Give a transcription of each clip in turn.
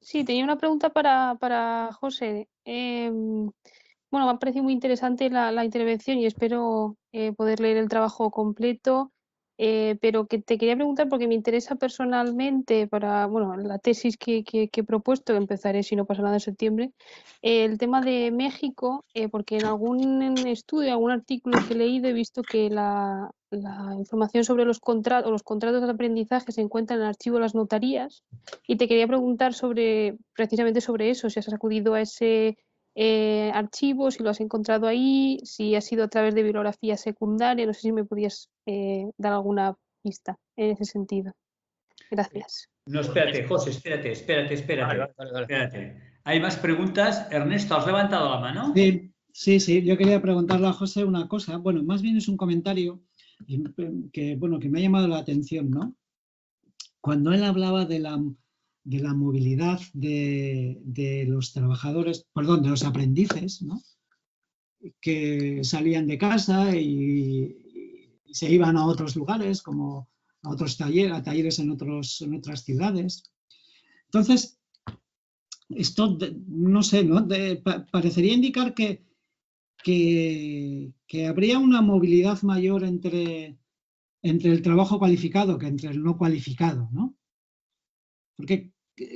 Sí, tenía una pregunta para José. Bueno, me ha parecido muy interesante la intervención y espero poder leer el trabajo completo, pero que te quería preguntar porque me interesa personalmente para, bueno, la tesis que he propuesto, que empezaré si no pasa nada en septiembre, el tema de México, porque en algún estudio, algún artículo que he leído he visto que la información sobre los contratos de aprendizaje se encuentra en el archivo de las notarías y te quería preguntar precisamente sobre eso, si has acudido a ese archivo, si lo has encontrado ahí, si ha sido a través de bibliografía secundaria, no sé si me podías dar alguna pista en ese sentido. Gracias. No, espérate, José, espérate. Espérate. ¿Hay más preguntas? Ernesto, ¿has levantado la mano? Sí. Yo quería preguntarle a José una cosa. Bueno, más bien es un comentario que me ha llamado la atención, ¿no? Cuando él hablaba de la movilidad de los trabajadores, perdón, de los aprendices, ¿no? Que salían de casa y se iban a otros lugares, como a otros talleres en otras ciudades. Entonces, esto, no sé, ¿no? Parecería indicar que habría una movilidad mayor entre el trabajo cualificado que entre el no cualificado, ¿no? Porque,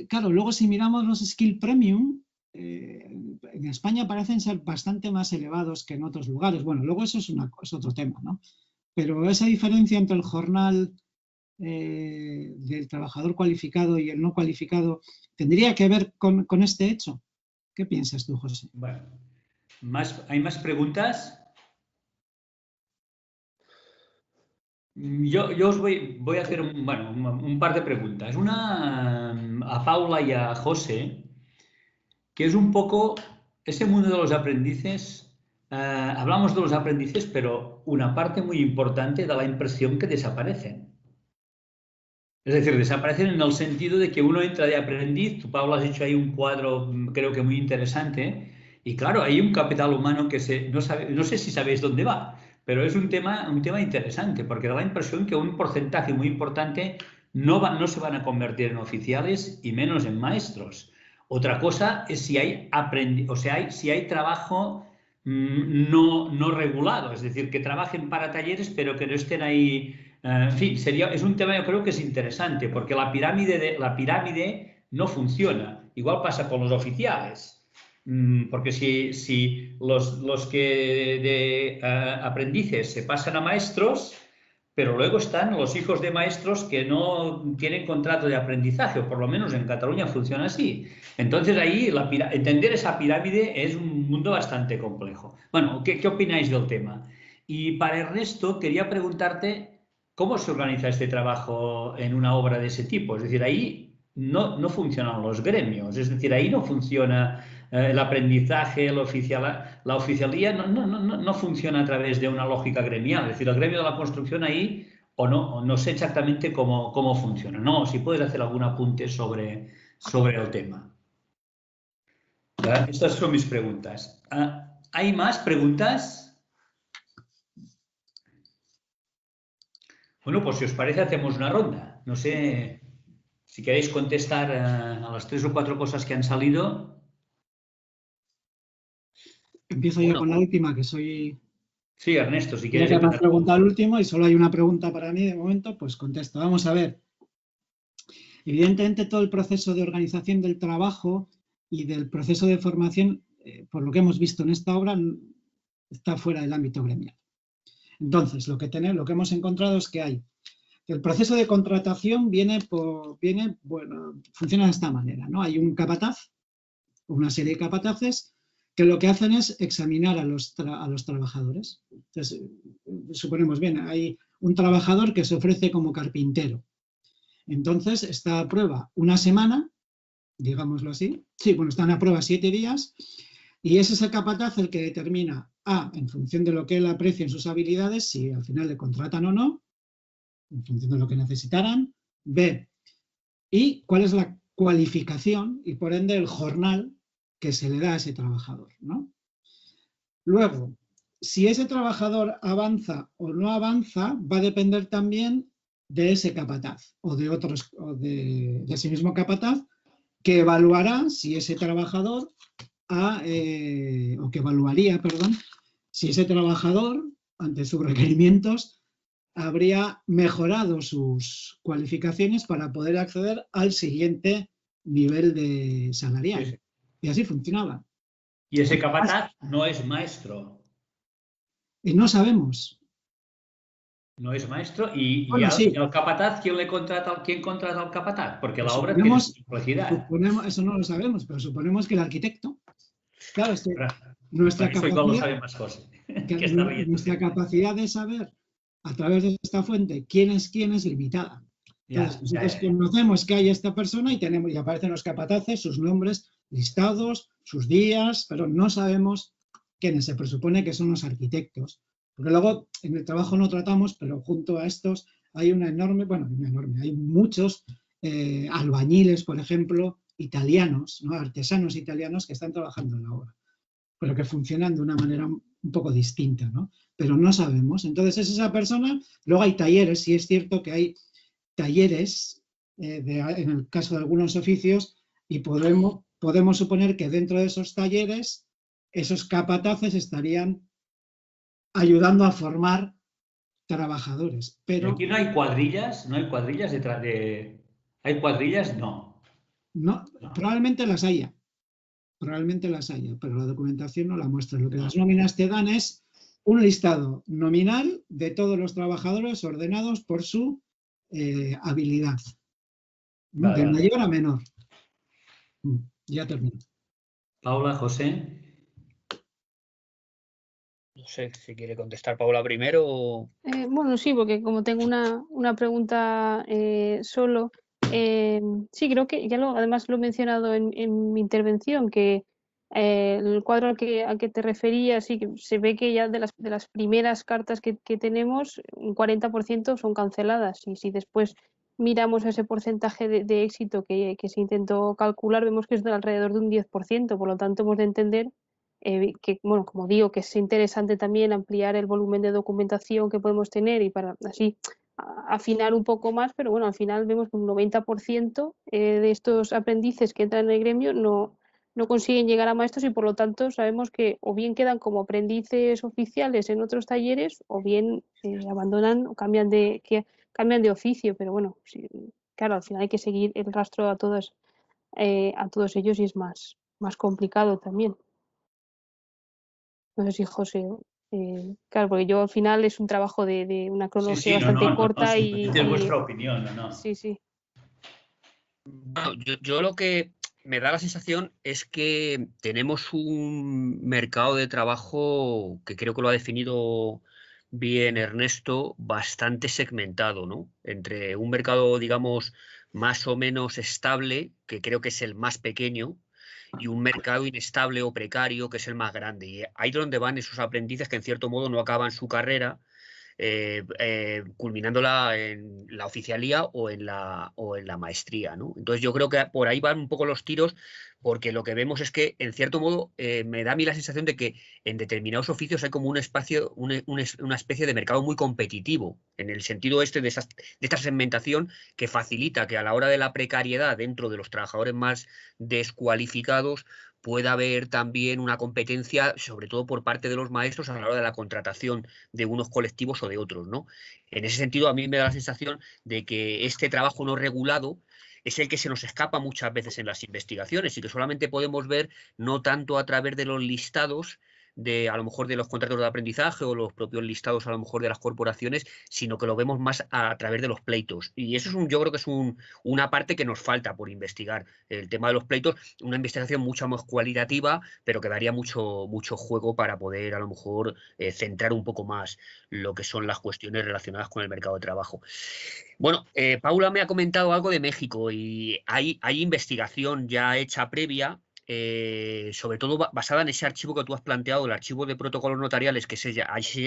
claro, luego si miramos los skill premium, en España parecen ser bastante más elevados que en otros lugares. Bueno, luego eso es otro tema, ¿no? Pero esa diferencia entre el jornal del trabajador cualificado y el no cualificado tendría que ver con este hecho. ¿Qué piensas tú, José? Bueno, ¿hay más preguntas? Yo os voy a hacer un par de preguntas. Una a Paula y a José, que es un poco ese mundo de los aprendices. Hablamos de los aprendices, pero una parte muy importante da la impresión que desaparecen. Es decir, desaparecen en el sentido de que uno entra de aprendiz. Tú, Paula, has hecho ahí un cuadro, creo que muy interesante. Y claro, hay un capital humano que no sé si sabéis dónde va, pero es un tema interesante, porque da la impresión que un porcentaje muy importante no se van a convertir en oficiales y menos en maestros. Otra cosa es si hay si hay trabajo no regulado, es decir, que trabajen para talleres, pero que no estén ahí. En fin, es un tema, yo creo que es interesante, porque la pirámide no funciona. Igual pasa con los oficiales. Porque si los que de aprendices se pasan a maestros, pero luego están los hijos de maestros que no tienen contrato de aprendizaje, o por lo menos en Cataluña funciona así. Entonces ahí entender esa pirámide es un mundo bastante complejo. Bueno, ¿qué opináis del tema? Y para Ernesto quería preguntarte cómo se organiza este trabajo en una obra de ese tipo. Es decir, ahí no funcionan los gremios, es decir, ahí no funciona el aprendizaje, la oficialía no funciona a través de una lógica gremial. Es decir, el gremio de la construcción ahí o no sé exactamente cómo funciona. No, si puedes hacer algún apunte sobre el tema. Estas son mis preguntas. ¿Hay más preguntas? Bueno, pues si os parece hacemos una ronda. No sé si queréis contestar a las 3 o 4 cosas que han salido. Empiezo yo con la última, que soy... Sí, Ernesto, si quieres Ya que me has empezar. preguntado el último y solo hay una pregunta para mí de momento, pues contesto. Vamos a ver. Evidentemente todo el proceso de organización del trabajo y del proceso de formación, por lo que hemos visto en esta obra, está fuera del ámbito gremial. Entonces, lo que hemos encontrado es que el proceso de contratación funciona de esta manera, ¿no? Hay un capataz, una serie de capataces, que lo que hacen es examinar a los trabajadores. Entonces, suponemos, bien, hay un trabajador que se ofrece como carpintero. Entonces, está a prueba una semana, digámoslo así. Sí, bueno, están a prueba 7 días y es ese capataz el que determina, A, en función de lo que él aprecie en sus habilidades, si al final le contratan o no, en función de lo que necesitaran. B, y cuál es la cualificación y, por ende, el jornal que se le da a ese trabajador, ¿no? Luego, si ese trabajador avanza o no avanza, va a depender también de ese capataz o de ese mismo capataz que evaluará si ese trabajador o que evaluaría, perdón, si ese trabajador, ante sus requerimientos, habría mejorado sus cualificaciones para poder acceder al siguiente nivel de salarial. Sí, sí. Y así funcionaba. Y ese capataz no es maestro. Y no sabemos. No es maestro. Y Bueno, sí. al capataz, ¿quién contrata al capataz? Porque la obra tiene su complejidad. Eso no lo sabemos, pero suponemos que el arquitecto. Claro, nuestra Eso igual lo sabe más José. Que está nuestra capacidad de saber a través de esta fuente quién es limitada. Entonces, nosotros conocemos que hay esta persona y aparecen los capataces, sus nombres listados, sus días, pero no sabemos quiénes. Se presupone que son los arquitectos. Porque luego en el trabajo no tratamos, pero junto a estos hay hay muchos albañiles, por ejemplo, italianos, ¿no? Artesanos italianos que están trabajando en la obra, pero que funcionan de una manera un poco distinta, ¿no? Pero no sabemos. Entonces es esa persona. Luego hay talleres, sí es cierto que hay talleres, en el caso de algunos oficios, y podemos suponer que dentro de esos talleres, esos capataces estarían ayudando a formar trabajadores. Pero aquí no hay cuadrillas, detrás de... ¿Hay cuadrillas? No. No, probablemente las haya, pero la documentación no la muestra. Lo que las nóminas te dan es un listado nominal de todos los trabajadores ordenados por su habilidad, de mayor a menor. Ya termino. Paula, José. No sé si quiere contestar Paula primero o... Bueno, sí, porque como tengo una pregunta solo, sí, creo que además lo he mencionado en mi intervención, que el cuadro al que te referías, sí, que se ve que ya de las primeras cartas que tenemos, un 40% son canceladas, y si después miramos ese porcentaje de éxito que se intentó calcular, vemos que es de alrededor de un 10%, por lo tanto hemos de entender que, bueno, como digo, que es interesante también ampliar el volumen de documentación que podemos tener y para así afinar un poco más, pero bueno, al final vemos que un 90% de estos aprendices que entran en el gremio no consiguen llegar a maestros, y por lo tanto sabemos que o bien quedan como aprendices oficiales en otros talleres o bien abandonan o cambian de oficio, pero bueno, sí, claro, al final hay que seguir el rastro a todos ellos, y es más complicado también. No sé si José, claro, porque yo al final es un trabajo de una cronología bastante corta simplemente es vuestra opinión, ¿no? Sí, sí. Bueno, yo lo que me da la sensación es que tenemos un mercado de trabajo que creo que lo ha definido bien Ernesto, bastante segmentado, ¿no? Entre un mercado, digamos, más o menos estable, que creo que es el más pequeño, y un mercado inestable o precario, que es el más grande. Y ahí es donde van esos aprendices que en cierto modo no acaban su carrera, culminándola en la oficialía o en la maestría, ¿no? Entonces yo creo que por ahí van un poco los tiros, porque lo que vemos es que, en cierto modo, me da a mí la sensación de que en determinados oficios hay como un espacio, una especie de mercado muy competitivo, en el sentido de esta segmentación que facilita que a la hora de la precariedad dentro de los trabajadores más descualificados pueda haber también una competencia, sobre todo por parte de los maestros, a la hora de la contratación de unos colectivos o de otros, ¿no? En ese sentido, a mí me da la sensación de que este trabajo no regulado es el que se nos escapa muchas veces en las investigaciones y que solamente podemos ver no tanto a través de los listados a lo mejor de los contratos de aprendizaje o los propios listados a lo mejor de las corporaciones, sino que lo vemos más a través de los pleitos. Y eso yo creo que es una parte que nos falta por investigar. El tema de los pleitos, una investigación mucho más cualitativa, pero que daría mucho juego para poder a lo mejor centrar un poco más lo que son las cuestiones relacionadas con el mercado de trabajo. Bueno, Paula me ha comentado algo de México y hay investigación ya hecha previa, sobre todo basada en ese archivo que tú has planteado, el archivo de protocolos notariales, que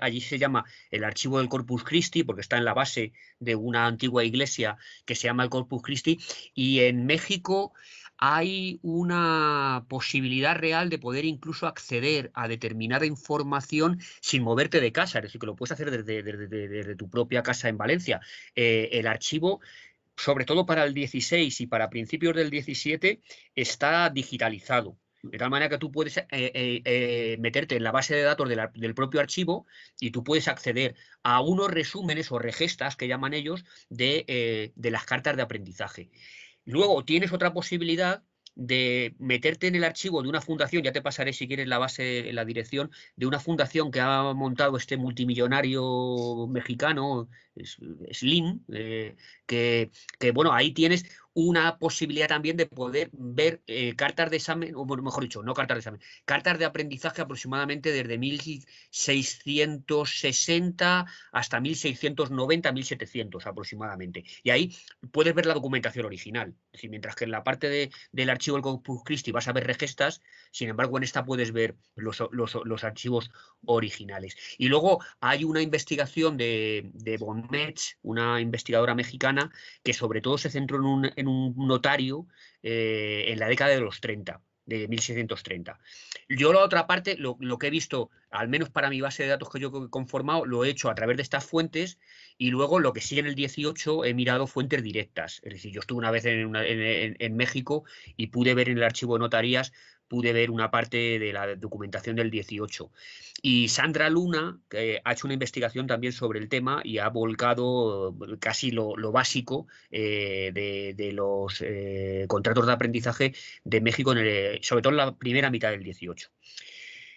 allí se llama el archivo del Corpus Christi, porque está en la base de una antigua iglesia que se llama el Corpus Christi, y en México hay una posibilidad real de poder incluso acceder a determinada información sin moverte de casa, es decir, que lo puedes hacer desde tu propia casa en Valencia. El archivo sobre todo para el 16 y para principios del 17, está digitalizado. De tal manera que tú puedes meterte en la base de datos del propio archivo y tú puedes acceder a unos resúmenes o regestas, que llaman ellos, de las cartas de aprendizaje. Luego tienes otra posibilidad de meterte en el archivo de una fundación, ya te pasaré si quieres la base, la dirección, de una fundación que ha montado este multimillonario mexicano, Slim, que bueno, ahí tienes una posibilidad también de poder ver cartas de examen, o mejor dicho, no cartas de examen, cartas de aprendizaje aproximadamente desde 1660 hasta 1690, 1700 aproximadamente. Y ahí puedes ver la documentación original. Es decir, mientras que en la parte del archivo del Corpus Christi vas a ver regestas, sin embargo en esta puedes ver los archivos originales. Y luego hay una investigación de Von Metz, una investigadora mexicana, que sobre todo se centró en un notario en la década de los 30, de 1630. Yo la otra parte, lo que he visto, al menos para mi base de datos que yo he conformado, lo he hecho a través de estas fuentes, y luego lo que sí en el 18 he mirado fuentes directas. Es decir, yo estuve una vez en México y pude ver en el archivo de notarías, pude ver una parte de la documentación del 18. Y Sandra Luna, que ha hecho una investigación también sobre el tema y ha volcado casi lo básico de los contratos de aprendizaje de México, sobre todo en la primera mitad del 18.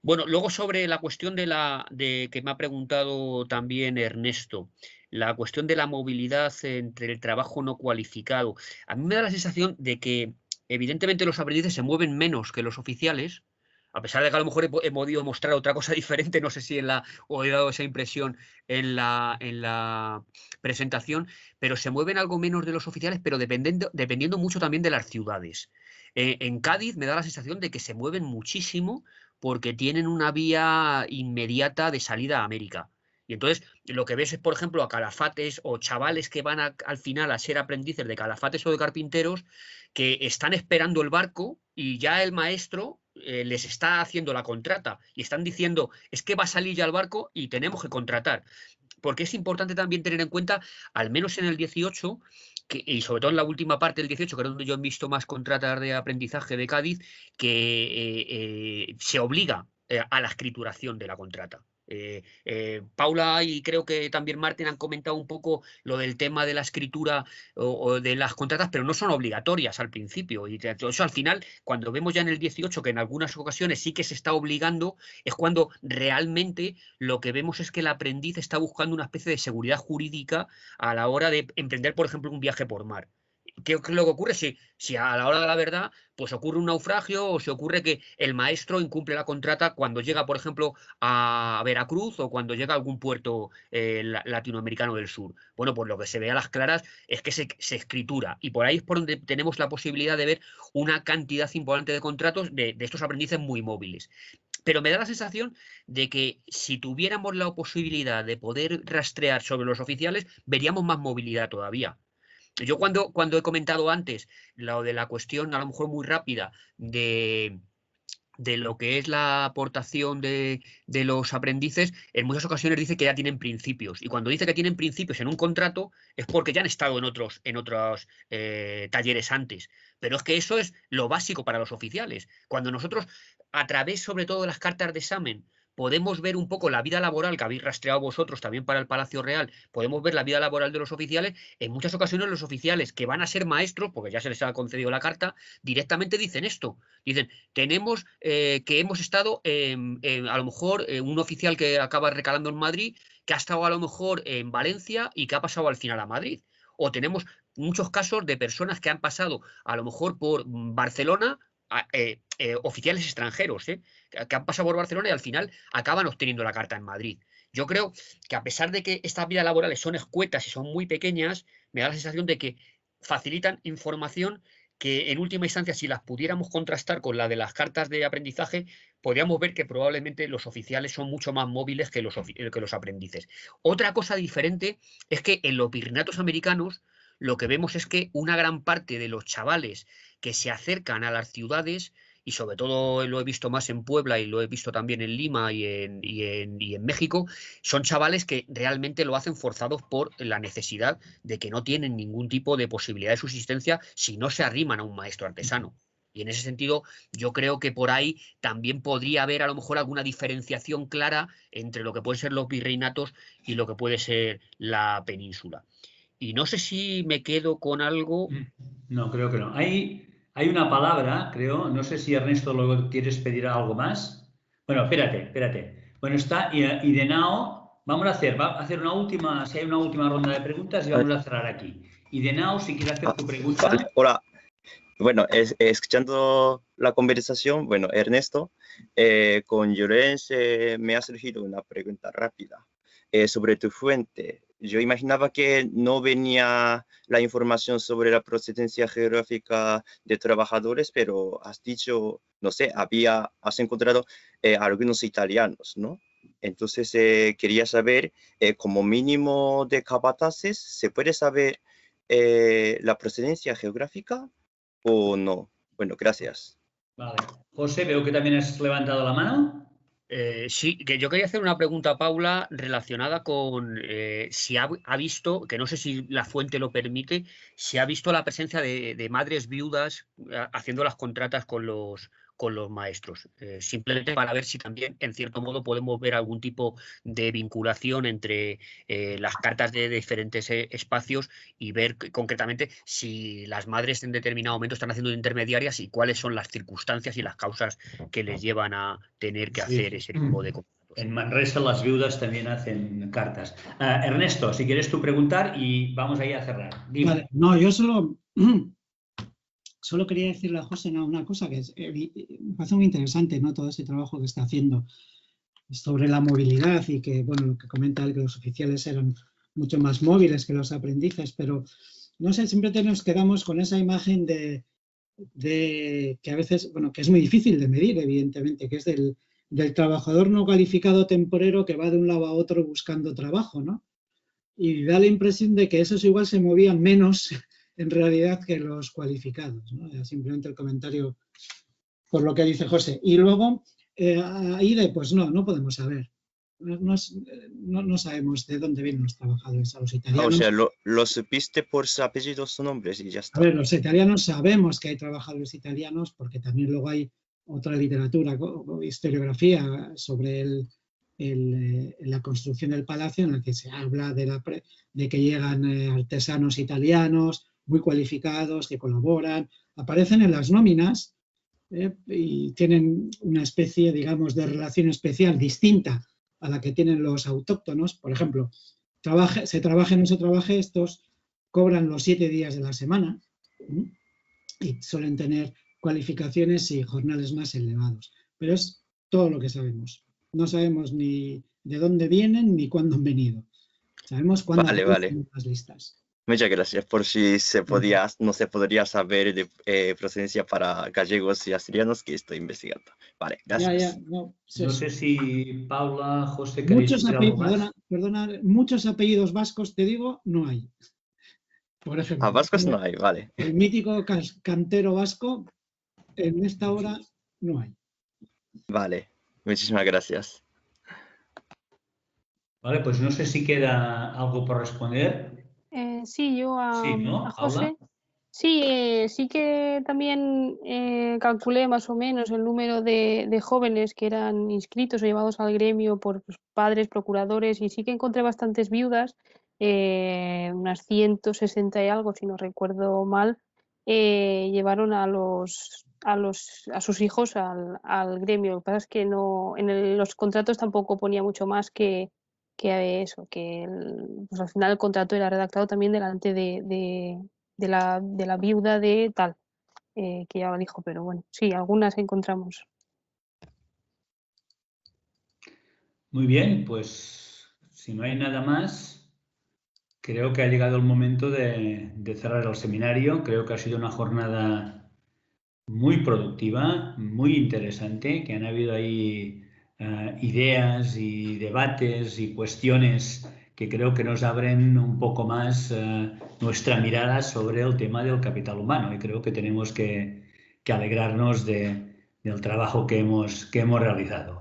Bueno, luego sobre la cuestión de que me ha preguntado también Ernesto, la cuestión de la movilidad entre el trabajo no cualificado. A mí me da la sensación de que evidentemente los aprendices se mueven menos que los oficiales, a pesar de que a lo mejor he podido mostrar otra cosa diferente, no sé si o he dado esa impresión en la presentación, pero se mueven algo menos de los oficiales, pero dependiendo mucho también de las ciudades. En Cádiz me da la sensación de que se mueven muchísimo porque tienen una vía inmediata de salida a América. Y entonces lo que ves es, por ejemplo, a calafates o chavales que van al final a ser aprendices de calafates o de carpinteros, que están esperando el barco y ya el maestro les está haciendo la contrata y están diciendo, es que va a salir ya el barco y tenemos que contratar. Porque es importante también tener en cuenta, al menos en el 18, y sobre todo en la última parte del 18, que es donde yo he visto más contratas de aprendizaje de Cádiz, que se obliga a la escrituración de la contrata. Paula y creo que también Martín han comentado un poco lo del tema de la escritura o de las contratas, pero no son obligatorias al principio. Y eso al final, cuando vemos ya en el 18 que en algunas ocasiones sí que se está obligando, es cuando realmente lo que vemos es que el aprendiz está buscando una especie de seguridad jurídica a la hora de emprender, por ejemplo, un viaje por mar. ¿Qué es lo que ocurre? Si a la hora de la verdad pues ocurre un naufragio o se ocurre que el maestro incumple la contrata cuando llega, por ejemplo, a Veracruz o cuando llega a algún puerto latinoamericano del sur. Bueno, pues lo que se ve a las claras es que se escritura y por ahí es por donde tenemos la posibilidad de ver una cantidad importante de contratos de estos aprendices muy móviles. Pero me da la sensación de que si tuviéramos la posibilidad de poder rastrear sobre los oficiales, veríamos más movilidad todavía. Yo cuando he comentado antes lo de la cuestión, a lo mejor muy rápida, de lo que es la aportación de los aprendices, en muchas ocasiones dice que ya tienen principios. Y cuando dice que tienen principios en un contrato es porque ya han estado en otros talleres antes. Pero es que eso es lo básico para los oficiales. Cuando nosotros, a través sobre todo de las cartas de examen, podemos ver un poco la vida laboral que habéis rastreado vosotros también para el Palacio Real, podemos ver la vida laboral de los oficiales, en muchas ocasiones los oficiales que van a ser maestros, porque ya se les ha concedido la carta, directamente dicen esto. Dicen, tenemos que hemos estado, a lo mejor, un oficial que acaba recalando en Madrid, que ha estado a lo mejor en Valencia y que ha pasado al final a Madrid. O tenemos muchos casos de personas que han pasado a lo mejor por Barcelona, oficiales extranjeros, que han pasado por Barcelona y al final acaban obteniendo la carta en Madrid. Yo creo que a pesar de que estas vidas laborales son escuetas y son muy pequeñas, me da la sensación de que facilitan información que en última instancia, si las pudiéramos contrastar con la de las cartas de aprendizaje, podríamos ver que probablemente los oficiales son mucho más móviles que los aprendices. Otra cosa diferente es que en los virreinatos americanos lo que vemos es que una gran parte de los chavales que se acercan a las ciudades y sobre todo lo he visto más en Puebla y lo he visto también en Lima y en México, son chavales que realmente lo hacen forzados por la necesidad de que no tienen ningún tipo de posibilidad de subsistencia si no se arriman a un maestro artesano. Y en ese sentido, yo creo que por ahí también podría haber a lo mejor alguna diferenciación clara entre lo que pueden ser los virreinatos y lo que puede ser la península. Y no sé si me quedo con algo. No, creo que no. Hay una palabra, creo, no sé si Ernesto luego quieres pedir algo más. Bueno, espérate. Bueno, está Idenao. Va a hacer una última, si hay una última ronda de preguntas y vamos a cerrar aquí. Idenao, si quieres hacer tu pregunta. Vale, hola. Bueno, escuchando la conversación, bueno, Ernesto, con Llorens me ha surgido una pregunta rápida sobre tu fuente. Yo imaginaba que no venía la información sobre la procedencia geográfica de trabajadores, pero has dicho, no sé, has encontrado algunos italianos, ¿no? Entonces quería saber, como mínimo de capataces, ¿se puede saber la procedencia geográfica o no? Bueno, gracias. Vale. José, veo que también has levantado la mano. Sí, que yo quería hacer una pregunta a Paula relacionada con si ha visto, que no sé si la fuente lo permite, si ha visto la presencia de madres viudas haciendo las contratas con los maestros. Simplemente para ver si también, en cierto modo, podemos ver algún tipo de vinculación entre las cartas de diferentes espacios y ver concretamente si las madres en determinado momento están haciendo de intermediarias y cuáles son las circunstancias y las causas que les llevan a tener que hacer ese tipo de contratos. En Manresa las viudas también hacen cartas. Ernesto, si quieres tú preguntar y vamos ahí a cerrar. Dime. Vale, no, yo solo quería decirle a José una cosa que me parece muy interesante, ¿no? Todo ese trabajo que está haciendo sobre la movilidad y que, bueno, lo que comenta él, que los oficiales eran mucho más móviles que los aprendices, pero no sé, siempre nos quedamos con esa imagen de que a veces, bueno, que es muy difícil de medir, evidentemente, que es del trabajador no calificado temporero que va de un lado a otro buscando trabajo, ¿no? Y da la impresión de que esos igual se movían menos en realidad que los cualificados, ¿no? Simplemente el comentario por lo que dice José. Y luego, ahí pues no podemos saber. No sabemos de dónde vienen los trabajadores, a los italianos. O sea, lo supiste por sus apellidos o nombres y ya está. A ver, los italianos sabemos que hay trabajadores italianos porque también luego hay otra literatura, historiografía sobre la construcción del palacio en la que se habla de que llegan artesanos italianos muy cualificados que colaboran, aparecen en las nóminas y tienen una especie, digamos, de relación especial distinta a la que tienen los autóctonos. Por ejemplo, se trabaje o no se trabaje, estos cobran los 7 días de la semana y suelen tener cualificaciones y jornales más elevados. Pero es todo lo que sabemos. No sabemos ni de dónde vienen ni cuándo han venido. Sabemos cuándo aparecen las listas. Muchas gracias. Por si no se podría saber de procedencia para gallegos y asturianos que estoy investigando. Vale, gracias. No sé si Paula, José, queréis decir algo más. Perdona, muchos apellidos vascos, te digo, no hay. Por ejemplo. A vascos no hay, vale. El mítico cantero vasco, en esta hora no hay. Vale, muchísimas gracias. Vale, pues no sé si queda algo por responder. Sí, yo Sí, ¿no? a José. Paula. Sí, sí que también calculé más o menos el número de jóvenes que eran inscritos o llevados al gremio por padres, procuradores, y sí que encontré bastantes viudas, unas 160 y algo, si no recuerdo mal, llevaron a sus hijos al gremio. Lo que pasa es que no, los contratos tampoco ponía mucho más que eso, que pues al final el contrato era redactado también delante de la viuda de tal, que ya dijo, pero bueno, sí, algunas encontramos. Muy bien, pues si no hay nada más, creo que ha llegado el momento de cerrar el seminario. Creo que ha sido una jornada muy productiva, muy interesante, que han habido ahí ideas y debates y cuestiones que creo que nos abren un poco más nuestra mirada sobre el tema del capital humano, y creo que tenemos que alegrarnos de del trabajo que hemos realizado.